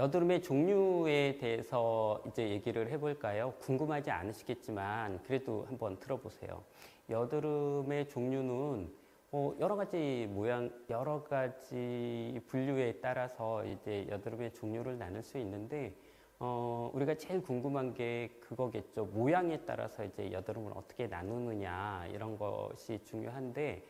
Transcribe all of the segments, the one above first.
여드름의 종류에 대해서 이제 얘기를 해볼까요? 궁금하지 않으시겠지만 그래도 한번 들어보세요. 여드름의 종류는 여러 가지 모양, 여러 가지 분류에 따라서 이제 여드름의 종류를 나눌 수 있는데 우리가 제일 궁금한 게 그거겠죠. 모양에 따라서 이제 여드름을 어떻게 나누느냐 이런 것이 중요한데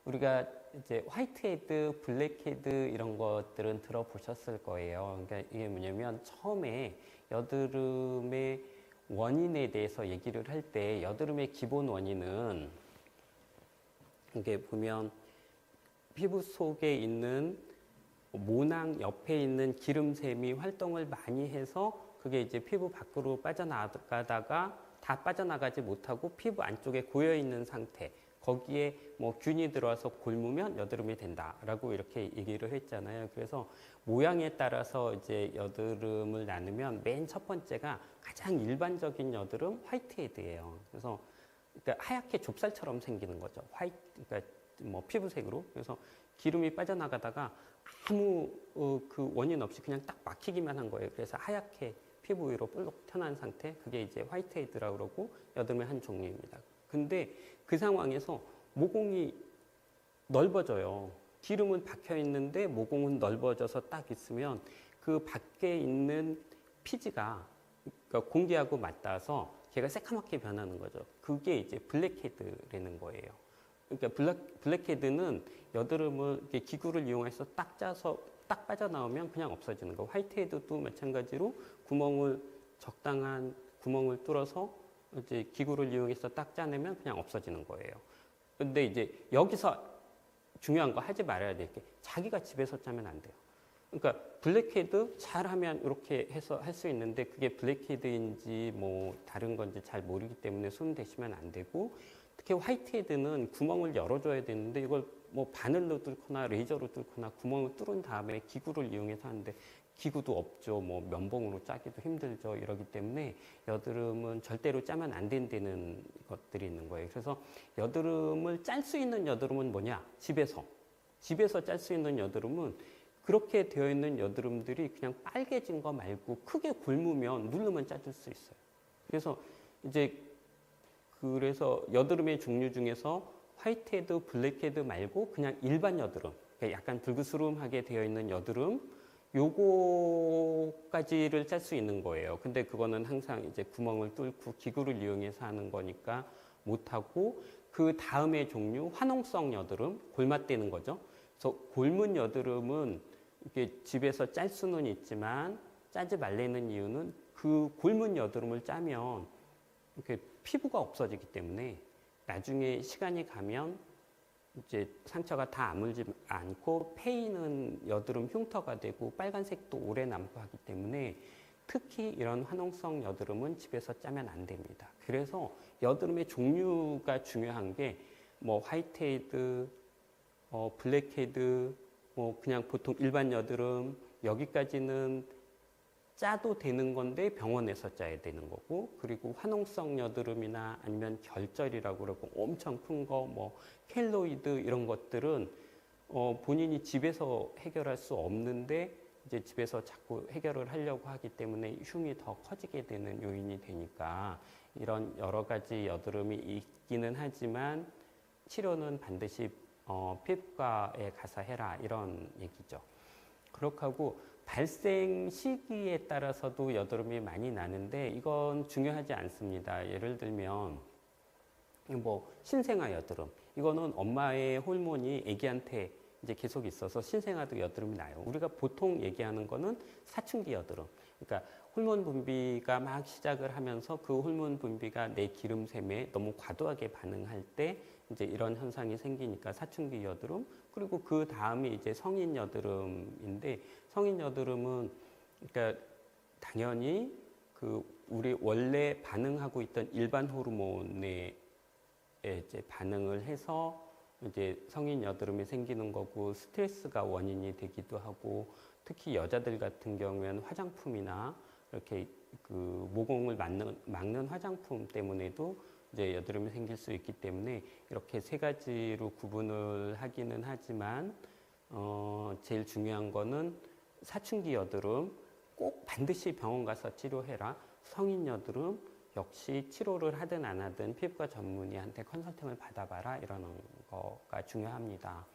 우리가 이제 화이트헤드, 블랙헤드 이런 것들은 들어보셨을 거예요. 그러니까 이게 뭐냐면 처음에 여드름의 원인에 대해서 얘기를 할 때 여드름의 기본 원인은 이게 보면 피부 속에 있는 모낭 옆에 있는 기름샘이 활동을 많이 해서 그게 이제 피부 밖으로 빠져나가다가 다 빠져나가지 못하고 피부 안쪽에 고여 있는 상태. 거기에 뭐 균이 들어와서 곪으면 여드름이 된다라고 이렇게 얘기를 했잖아요. 그래서 모양에 따라서 이제 여드름을 나누면 맨 첫 번째가 가장 일반적인 여드름 화이트헤드예요. 그래서 그러니까 하얗게 좁쌀처럼 생기는 거죠. 그러니까 뭐 피부색으로. 그래서 기름이 빠져나가다가 아무 그 원인 없이 그냥 딱 막히기만 한 거예요. 그래서 하얗게 피부 위로 볼록 튀어나온 상태. 그게 이제 화이트헤드라고 그러고 여드름의 한 종류입니다. 근데 그 상황에서 모공이 넓어져요. 기름은 박혀 있는데 모공은 넓어져서 딱 있으면 그 밖에 있는 피지가 그러니까 공기하고 맞닿아서 걔가 새카맣게 변하는 거죠. 그게 이제 블랙헤드라는 거예요. 그러니까 블랙헤드는 여드름을 이렇게 기구를 이용해서 딱 짜서 딱 빠져나오면 그냥 없어지는 거. 화이트헤드도 마찬가지로 적당한 구멍을 뚫어서 이제 기구를 이용해서 딱 짜내면 그냥 없어지는 거예요. 근데 이제 여기서 중요한 거 하지 말아야 될 게 자기가 집에서 짜면 안 돼요. 그러니까 블랙헤드 잘하면 이렇게 해서 할 수 있는데 그게 블랙헤드인지 뭐 다른 건지 잘 모르기 때문에 손 대시면 안 되고 특히 화이트헤드는 구멍을 열어줘야 되는데 이걸 뭐 바늘로 뚫거나 레이저로 뚫거나 구멍을 뚫은 다음에 기구를 이용해서 하는데 기구도 없죠. 뭐 면봉으로 짜기도 힘들죠. 이러기 때문에 여드름은 절대로 짜면 안 된다는 것들이 있는 거예요. 그래서 여드름을 짤 수 있는 여드름은 뭐냐? 집에서 짤 수 있는 여드름은 그렇게 되어 있는 여드름들이 그냥 빨개진 거 말고 크게 곪으면 누르면 짜줄 수 있어요. 그래서 여드름의 종류 중에서 화이트헤드, 블랙헤드 말고 그냥 일반 여드름, 그러니까 약간 불그스름하게 되어 있는 여드름, 요거까지를 짤 수 있는 거예요. 근데 그거는 항상 이제 구멍을 뚫고 기구를 이용해서 하는 거니까 못하고 그 다음의 종류, 화농성 여드름, 골맞대는 거죠. 그래서 곪은 여드름은 이게 집에서 짤 수는 있지만 짜지 말라는 이유는 그 곪은 여드름을 짜면 이렇게 피부가 없어지기 때문에 나중에 시간이 가면 이제 상처가 다 아물지 않고 패이는 여드름 흉터가 되고 빨간색도 오래 남고 하기 때문에 특히 이런 화농성 여드름은 집에서 짜면 안 됩니다. 그래서 여드름의 종류가 중요한 게 뭐 화이트헤드, 블랙헤드, 뭐 그냥 보통 일반 여드름 여기까지는 짜도 되는 건데 병원에서 짜야 되는 거고 그리고 화농성 여드름이나 아니면 결절이라고 그러고 엄청 큰 거 뭐 켈로이드 이런 것들은 본인이 집에서 해결할 수 없는데 이제 집에서 자꾸 해결을 하려고 하기 때문에 흉이 더 커지게 되는 요인이 되니까 이런 여러 가지 여드름이 있기는 하지만 치료는 반드시 피부과에 가서 해라 이런 얘기죠. 그렇게 하고 발생 시기에 따라서도 여드름이 많이 나는데 이건 중요하지 않습니다. 예를 들면 뭐 신생아 여드름 이거는 엄마의 호르몬이 아기한테 이제 계속 있어서 신생아도 여드름이 나요. 우리가 보통 얘기하는 거는 사춘기 여드름. 그러니까 호르몬 분비가 막 시작을 하면서 그 호르몬 분비가 내 기름샘에 너무 과도하게 반응할 때 이제 이런 현상이 생기니까 사춘기 여드름. 그리고 그 다음이 이제 성인 여드름인데 성인 여드름은 그러니까 당연히 그 우리 원래 반응하고 있던 일반 호르몬에 이제 반응을 해서 이제 성인 여드름이 생기는 거고 스트레스가 원인이 되기도 하고 특히 여자들 같은 경우에는 화장품이나 이렇게 그 모공을 막는 화장품 때문에도 이제 여드름이 생길 수 있기 때문에 이렇게 세 가지로 구분을 하기는 하지만 제일 중요한 거는 사춘기 여드름 꼭 반드시 병원 가서 치료해라. 성인 여드름 역시 치료를 하든 안 하든 피부과 전문의한테 컨설팅을 받아봐라. 이러는 거가 중요합니다.